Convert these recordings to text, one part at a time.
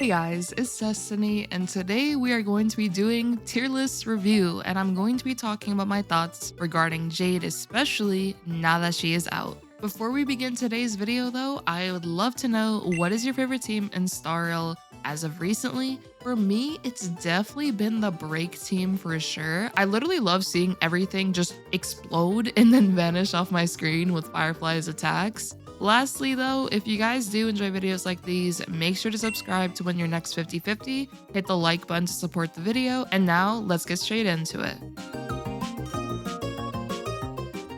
Hey guys, it's Destiny, and today we are going to be doing tier list review, and I'm going to be talking about my thoughts regarding Jade, especially now that she is out. Before we begin today's video though, I would love to know, what is your favorite team in Star Rail as of recently? For me, it's definitely been the break team for sure. I literally love seeing everything just explode and then vanish off my screen with Firefly's attacks. Lastly though, if you guys do enjoy videos like these, make sure to subscribe to win your next 50/50, hit the like button to support the video, and now let's get straight into it.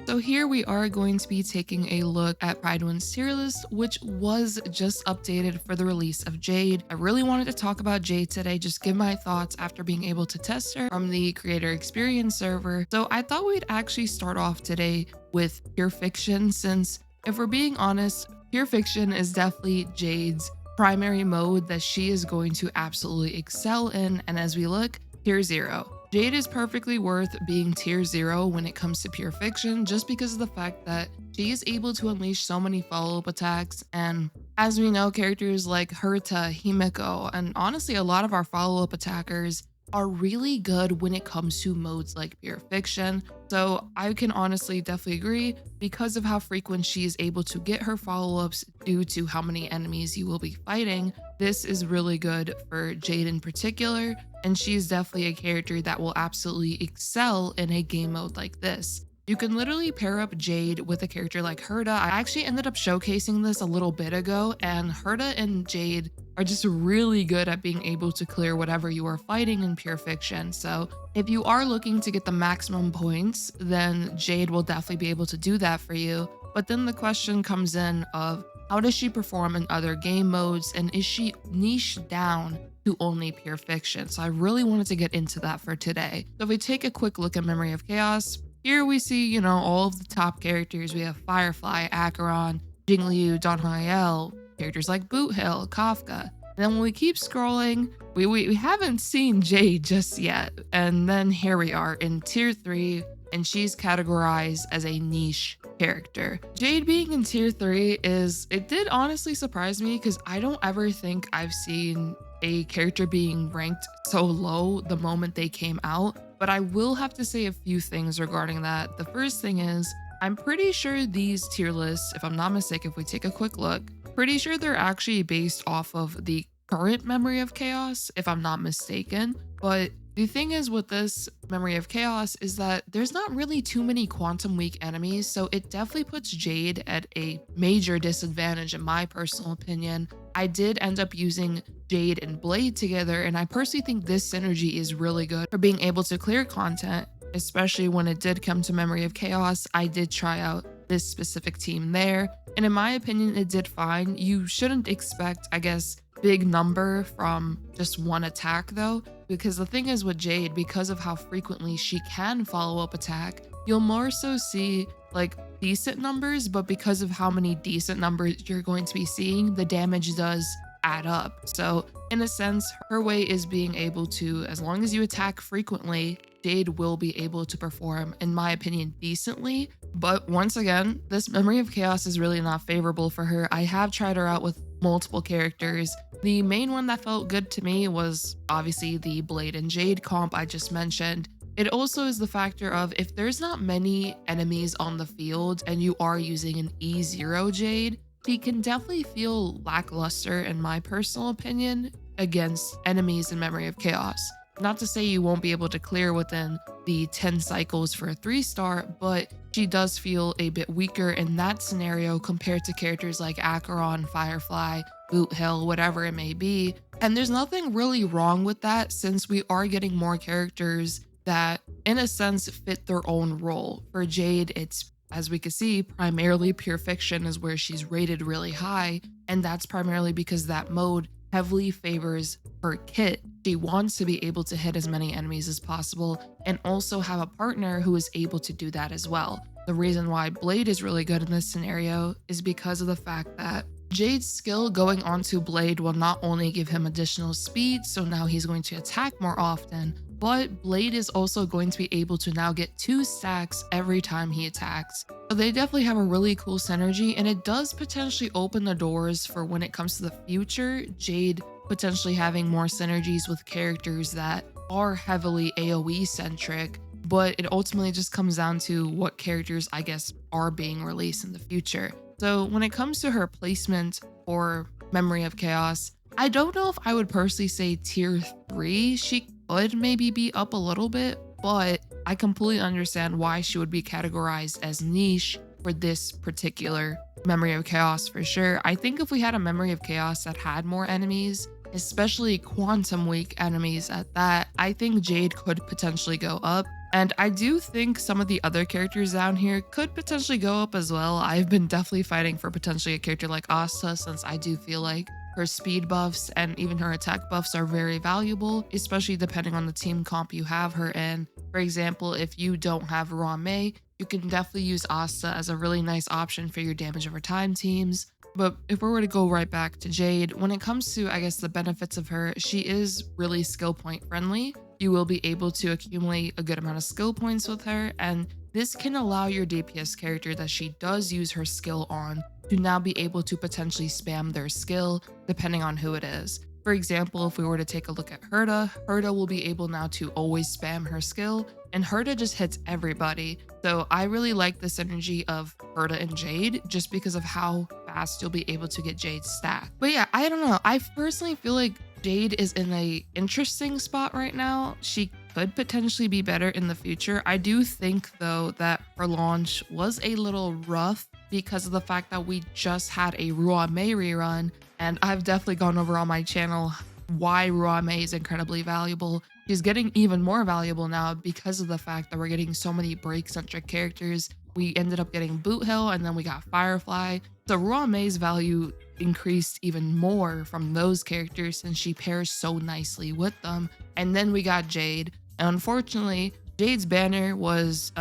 So here we are going to be taking a look at Pridewinn's tier list, which was just updated for the release of Jade. I really wanted to talk about Jade today, just give my thoughts after being able to test her from the creator experience server. So I thought we'd actually start off today with Pure Fiction, since if we're being honest, Pure Fiction is definitely Jade's primary mode that she is going to absolutely excel in. And as we look, tier 0. Jade is perfectly worth being tier 0 when it comes to Pure Fiction, just because of the fact that she is able to unleash so many follow-up attacks. And as we know, characters like Herta, Himeko, and honestly a lot of our follow-up attackers are really good when it comes to modes like Pure Fiction. So I can honestly definitely agree, because of how frequent she is able to get her follow-ups due to how many enemies you will be fighting. This is really good for Jade in particular, and she's definitely a character that will absolutely excel in a game mode like this. You can literally pair up Jade with a character like Herta. I actually ended up showcasing this a little bit ago, and Herta and Jade are just really good at being able to clear whatever you are fighting in Pure Fiction. So if you are looking to get the maximum points, then Jade will definitely be able to do that for you. But then the question comes in of, how does she perform in other game modes, and is she niched down to only Pure Fiction? So I really wanted to get into that for today. So if we take a quick look at Memory of Chaos, here we see, all of the top characters. We have Firefly, Acheron, Jingliu, Don Haiel, characters like Boothill, Kafka. And then when we keep scrolling, we haven't seen Jade just yet. And then here we are in tier 3, and she's categorized as a niche character. Jade being in tier 3 it did honestly surprise me, because I don't ever think I've seen a character being ranked so low the moment they came out. But I will have to say a few things regarding that. The first thing is, I'm pretty sure these tier lists, if I'm not mistaken, if we take a quick look, pretty sure they're actually based off of the current Memory of Chaos, if I'm not mistaken. But the thing is with this Memory of Chaos is that there's not really too many quantum weak enemies, so it definitely puts Jade at a major disadvantage in my personal opinion. I did end up using Jade and Blade together, and I personally think this synergy is really good for being able to clear content, especially when it did come to Memory of Chaos. I did try out this specific team there, and in my opinion, it did fine. You shouldn't expect, I guess, big number from just one attack though, because the thing is with Jade, because of how frequently she can follow up attack, you'll more so see like decent numbers, but because of how many decent numbers you're going to be seeing, the damage does add up. So in a sense, her way is being able to, as long as you attack frequently, Jade will be able to perform, in my opinion, decently. But once again, this Memory of Chaos is really not favorable for her. I have tried her out with multiple characters. The main one that felt good to me was obviously the Blade and Jade comp I just mentioned. It also is the factor of, if there's not many enemies on the field and you are using an E0 Jade, she can definitely feel lackluster, in my personal opinion, against enemies in Memory of Chaos. Not to say you won't be able to clear within the 10 cycles for a 3-star, but she does feel a bit weaker in that scenario compared to characters like Acheron, Firefly, Boothill, whatever it may be. And there's nothing really wrong with that, since we are getting more characters that, in a sense, fit their own role. For Jade, it's, as we can see, primarily Pure Fiction is where she's rated really high, and that's primarily because that mode heavily favors her kit. She wants to be able to hit as many enemies as possible and also have a partner who is able to do that as well. The reason why Blade is really good in this scenario is because of the fact that Jade's skill going onto Blade will not only give him additional speed, so now he's going to attack more often, but Blade is also going to be able to now get 2 stacks every time he attacks. So they definitely have a really cool synergy, and it does potentially open the doors for when it comes to the future, Jade potentially having more synergies with characters that are heavily AoE centric, but it ultimately just comes down to what characters I guess are being released in the future. So when it comes to her placement for Memory of Chaos, I don't know if I would personally say tier 3. She could maybe be up a little bit, but I completely understand why she would be categorized as niche for this particular Memory of Chaos for sure. I think if we had a Memory of Chaos that had more enemies, especially quantum weak enemies at that, I think Jade could potentially go up. And I do think some of the other characters down here could potentially go up as well. I've been definitely fighting for potentially a character like Asta, since I do feel like her speed buffs and even her attack buffs are very valuable, especially depending on the team comp you have her in. For example, if you don't have Ruan Mei, you can definitely use Asta as a really nice option for your damage over time teams. But if we were to go right back to Jade, when it comes to, I guess, the benefits of her, she is really skill point friendly. You will be able to accumulate a good amount of skill points with her, and this can allow your DPS character that she does use her skill on to now be able to potentially spam their skill depending on who it is. For example, if we were to take a look at Herta, Herta will be able now to always spam her skill, and Herta just hits everybody. So I really like the synergy of Herta and Jade just because of how fast you'll be able to get Jade's stack. But yeah, I don't know. I personally feel like Jade is in a interesting spot right now. She could potentially be better in the future. I do think though that her launch was a little rough because of the fact that we just had a Ruan Mei rerun, and I've definitely gone over on my channel why Ruan Mei is incredibly valuable. She's getting even more valuable now because of the fact that we're getting so many break-centric characters. We ended up getting Boothill, and then we got Firefly. So Ruan Mei's value increased even more from those characters since she pairs so nicely with them. And then we got Jade. And unfortunately, Jade's banner was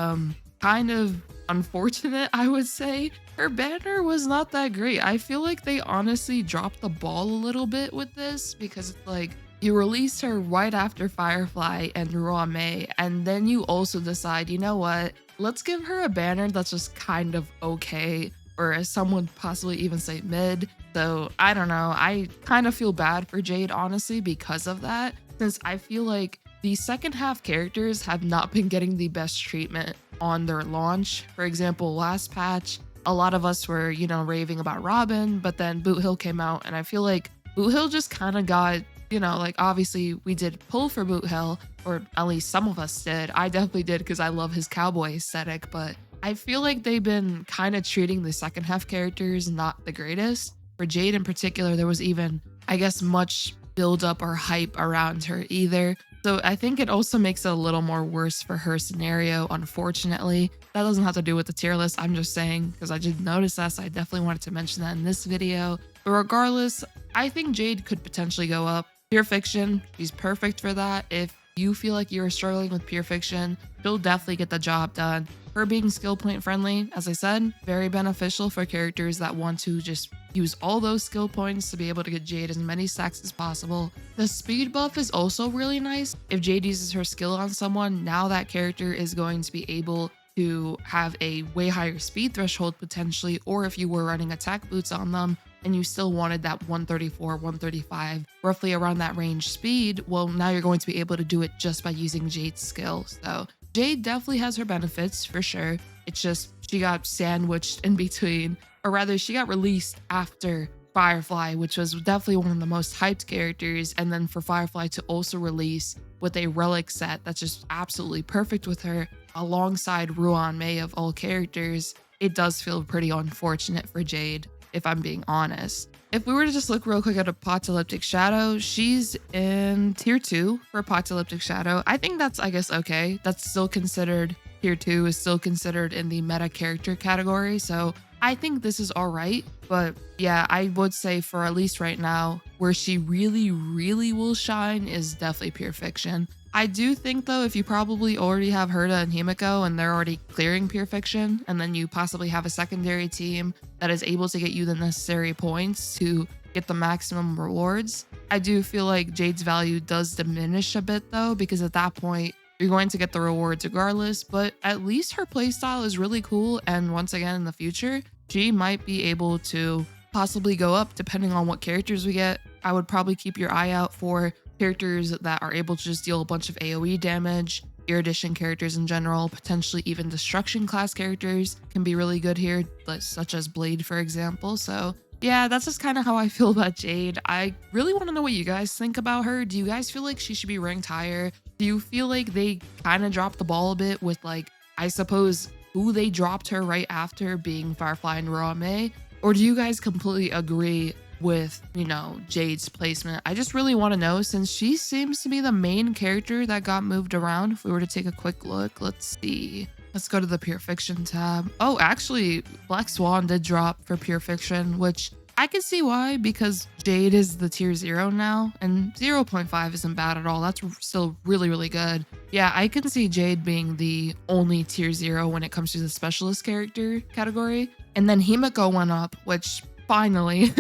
kind of unfortunate, I would say. Her banner was not that great. I feel like they honestly dropped the ball a little bit with this because it's like you released her right after Firefly and Ruan Mei, and then you also decide, you know what, let's give her a banner that's just kind of okay, or as some would possibly even say mid. So I don't know, I kind of feel bad for Jade honestly because of that, since I feel like the second half characters have not been getting the best treatment on their launch. For example, last patch, a lot of us were, raving about Robin, but then Boothill came out, and I feel like Boothill just kind of got, like obviously we did pull for Boothill, or at least some of us did. I definitely did because I love his cowboy aesthetic, but I feel like they've been kind of treating the second half characters not the greatest. For Jade in particular, there was even, I guess, much build up or hype around her either. So I think it also makes it a little more worse for her scenario, unfortunately. That doesn't have to do with the tier list, I'm just saying, because I did notice that, so I definitely wanted to mention that in this video. But regardless, I think Jade could potentially go up. Pure Fiction, she's perfect for that. If you feel like you're struggling with Pure Fiction, she'll definitely get the job done. Her being skill point friendly, as I said, very beneficial for characters that want to just use all those skill points to be able to get Jade as many stacks as possible. The speed buff is also really nice. If Jade uses her skill on someone, now that character is going to be able to have a way higher speed threshold potentially, or if you were running attack boots on them and you still wanted that 134, 135, roughly around that range speed, well, now you're going to be able to do it just by using Jade's skill. So Jade definitely has her benefits for sure. It's just she got sandwiched in between, or rather she got released after Firefly, which was definitely one of the most hyped characters, and then for Firefly to also release with a relic set that's just absolutely perfect with her alongside Ruan Mei of all characters, it does feel pretty unfortunate for Jade, if I'm being honest. If we were to just look real quick at Apocalyptic Shadow, she's in tier 2 for Apocalyptic Shadow. I think that's, I guess, okay. That's still considered, tier 2 is still considered in the meta character category, so I think this is all right. But yeah, I would say for at least right now, where she really, really will shine is definitely Pure Fiction. I do think though, if you probably already have Herta and Himeko and they're already clearing Pure Fiction, and then you possibly have a secondary team that is able to get you the necessary points to get the maximum rewards, I do feel like Jade's value does diminish a bit though, because at that point, you're going to get the rewards regardless, but at least her playstyle is really cool, and once again in the future, she might be able to possibly go up depending on what characters we get. I would probably keep your eye out for characters that are able to just deal a bunch of AoE damage. Erudition characters in general, potentially even destruction class characters can be really good here, such as Blade, for example. So yeah, that's just kind of how I feel about Jade. I really want to know what you guys think about her. Do you guys feel like she should be ranked higher? Do you feel like they kind of dropped the ball a bit with, like, I suppose who they dropped her right after being Firefly and Ruan Mei? Or do you guys completely agree with, you know, Jade's placement? I just really want to know, since she seems to be the main character that got moved around. If we were to take a quick look, let's see. Let's go to the Pure Fiction tab. Oh, actually, Black Swan did drop for Pure Fiction, which I can see why, because Jade is the tier 0 now, and 0.5 isn't bad at all. That's still really, really good. Yeah, I can see Jade being the only tier 0 when it comes to the specialist character category. And then Himeko went up, which finally,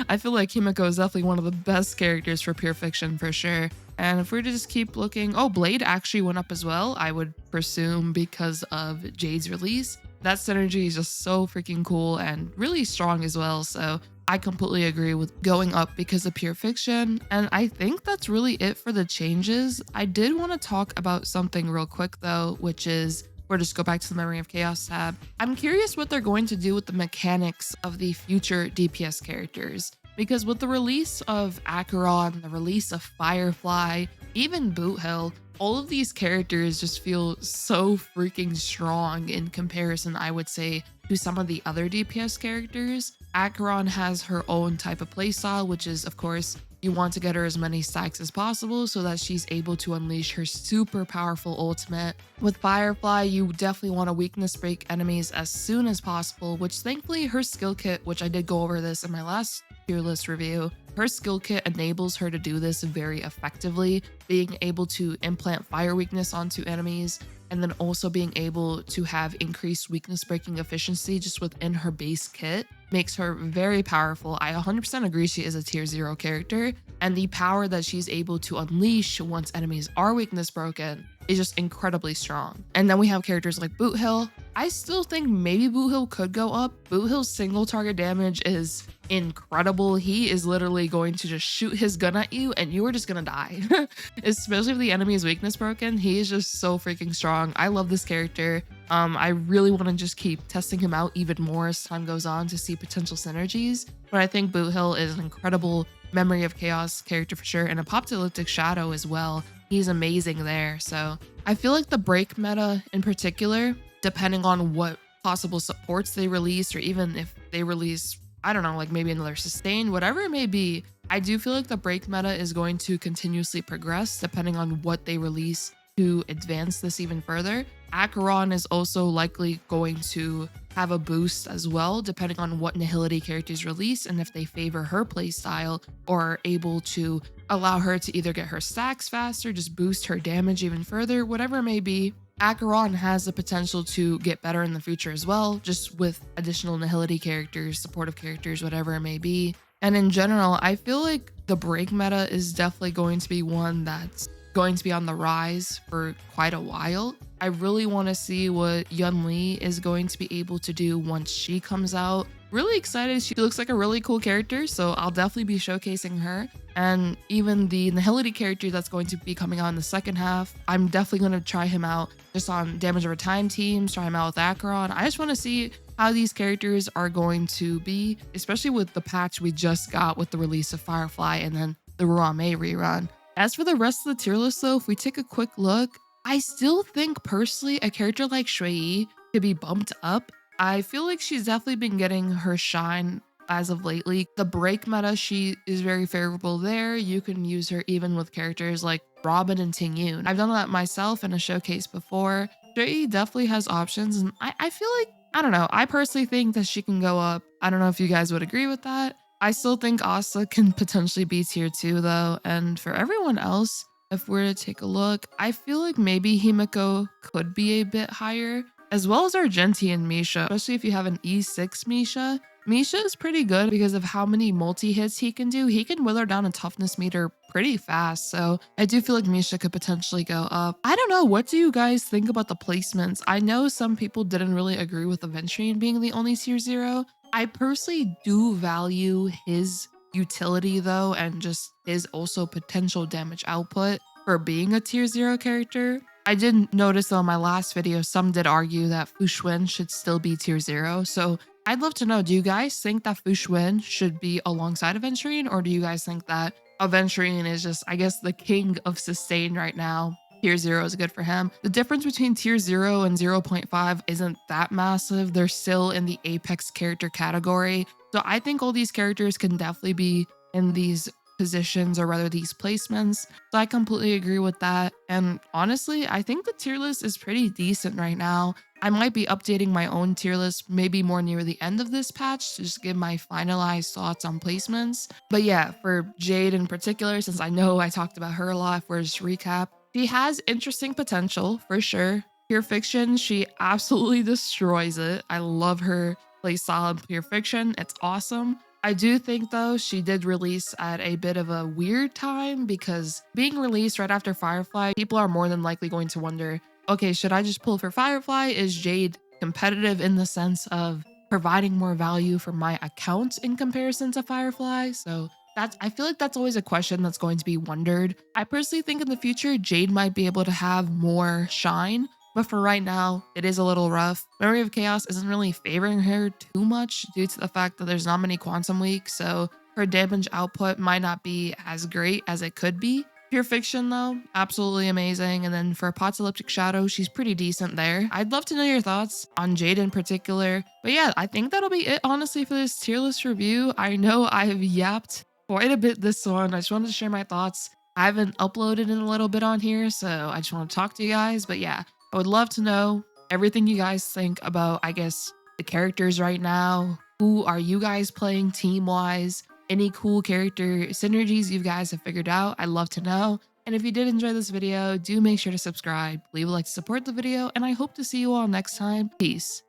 I feel like Himeko is definitely one of the best characters for Pure Fiction for sure. And if we were to just keep looking, oh, Blade actually went up as well, I would presume because of Jade's release. That synergy is just so freaking cool and really strong as well. So I completely agree with going up because of Pure Fiction. And I think that's really it for the changes. I did want to talk about something real quick though, which is, or just go back to the Memory of Chaos tab. I'm curious what they're going to do with the mechanics of the future DPS characters. Because with the release of Acheron, the release of Firefly, even Boothill, all of these characters just feel so freaking strong in comparison, I would say, to some of the other DPS characters. Acheron has her own type of playstyle, which is, of course, you want to get her as many stacks as possible so that she's able to unleash her super powerful ultimate. With Firefly, you definitely want to weakness break enemies as soon as possible, which thankfully her skill kit, which I did go over this in my last tier list review, her skill kit enables her to do this very effectively, being able to implant fire weakness onto enemies, and then also being able to have increased weakness breaking efficiency just within her base kit makes her very powerful. I 100% agree she is a tier 0 character, and the power that she's able to unleash once enemies are weakness broken is just incredibly strong. And then we have characters like Boothill. I still think maybe Boothill could go up. Boothill's single target damage is incredible. He is literally going to just shoot his gun at you and you are just gonna die. Especially if the enemy is weakness broken. He is just so freaking strong. I love this character. I really want to just keep testing him out even more as time goes on to see potential synergies. But I think Boothill is an incredible Memory of Chaos character for sure, and Apocalyptic Shadow as well. He's amazing there. So I feel like the break meta in particular, depending on what possible supports they release, or even if they release, I don't know, like maybe another sustain, whatever it may be, I do feel like the break meta is going to continuously progress depending on what they release to advance this even further. Acheron is also likely going to have a boost as well, depending on what Nihility characters release and if they favor her playstyle or are able to allow her to either get her stacks faster, just boost her damage even further, whatever it may be. Acheron has the potential to get better in the future as well, just with additional Nihility characters, supportive characters, whatever it may be. And in general, I feel like the break meta is definitely going to be one that's going to be on the rise for quite a while. I really want to see what Yun Li is going to be able to do once she comes out. Really excited. She looks like a really cool character, so I'll definitely be showcasing her. And even the Nihility character that's going to be coming out in the second half, I'm definitely going to try him out just on damage over time teams, try him out with Acheron. I just want to see how these characters are going to be, especially with the patch we just got with the release of Firefly and then the Ruan Mei rerun. As for the rest of the tier list though, if we take a quick look, I still think personally a character like Xueyi could be bumped up. I feel like she's definitely been getting her shine as of lately. The break meta, she is very favorable there. You can use her even with characters like Robin and Ting Yun. I've done that myself in a showcase before. Xueyi definitely has options, and I feel like, I don't know, I personally think that she can go up. I don't know if you guys would agree with that. I still think Asa can potentially be tier 2 though, and for everyone else, if we're to take a look, I feel like maybe Himeko could be a bit higher, as well as Argenti and Misha, especially if you have an E6 Misha. Misha is pretty good because of how many multi-hits he can do. He can wither down a toughness meter pretty fast, so I do feel like Misha could potentially go up. I don't know, what do you guys think about the placements? I know some people didn't really agree with Aventurine being the only tier 0. I personally do value his utility though, and just his also potential damage output for being a tier 0 character. I did notice though in my last video, some did argue that Fushuen should still be tier 0. So I'd love to know, do you guys think that Fushuen should be alongside Aventurine, or do you guys think that Aventurine is just, I guess, the king of sustain right now? Tier 0 is good for him. The difference between tier 0 and 0.5 isn't that massive. They're still in the apex character category. So I think all these characters can definitely be in these positions, or rather these placements. So I completely agree with that. And honestly, I think the tier list is pretty decent right now. I might be updating my own tier list maybe more near the end of this patch to just give my finalized thoughts on placements. But yeah, for Jade in particular, since I know I talked about her a lot, for just recap, she has interesting potential for sure. Pure Fiction, she absolutely destroys it. I love her playstyle in Pure Fiction. It's awesome. I do think though she did release at a bit of a weird time, because being released right after Firefly, people are more than likely going to wonder, okay, should I just pull for Firefly? Is Jade competitive in the sense of providing more value for my account in comparison to Firefly? So I feel like that's always a question that's going to be wondered. I personally think in the future, Jade might be able to have more shine, but for right now, it is a little rough. Memory of Chaos isn't really favoring her too much due to the fact that there's not many Quantum Weeks, so her damage output might not be as great as it could be. Pure Fiction though, absolutely amazing. And then for Apocalyptic Shadow, she's pretty decent there. I'd love to know your thoughts on Jade in particular. But yeah, I think that'll be it honestly for this tier list review. I know I have yapped quite a bit this one. I just wanted to share my thoughts. I haven't uploaded in a little bit on here, so I just want to talk to you guys. But yeah, I would love to know everything you guys think about, I guess, the characters right now. Who are you guys playing team-wise? Any cool character synergies you guys have figured out? I'd love to know. And if you did enjoy this video, do make sure to subscribe, leave a like to support the video, and I hope to see you all next time. Peace.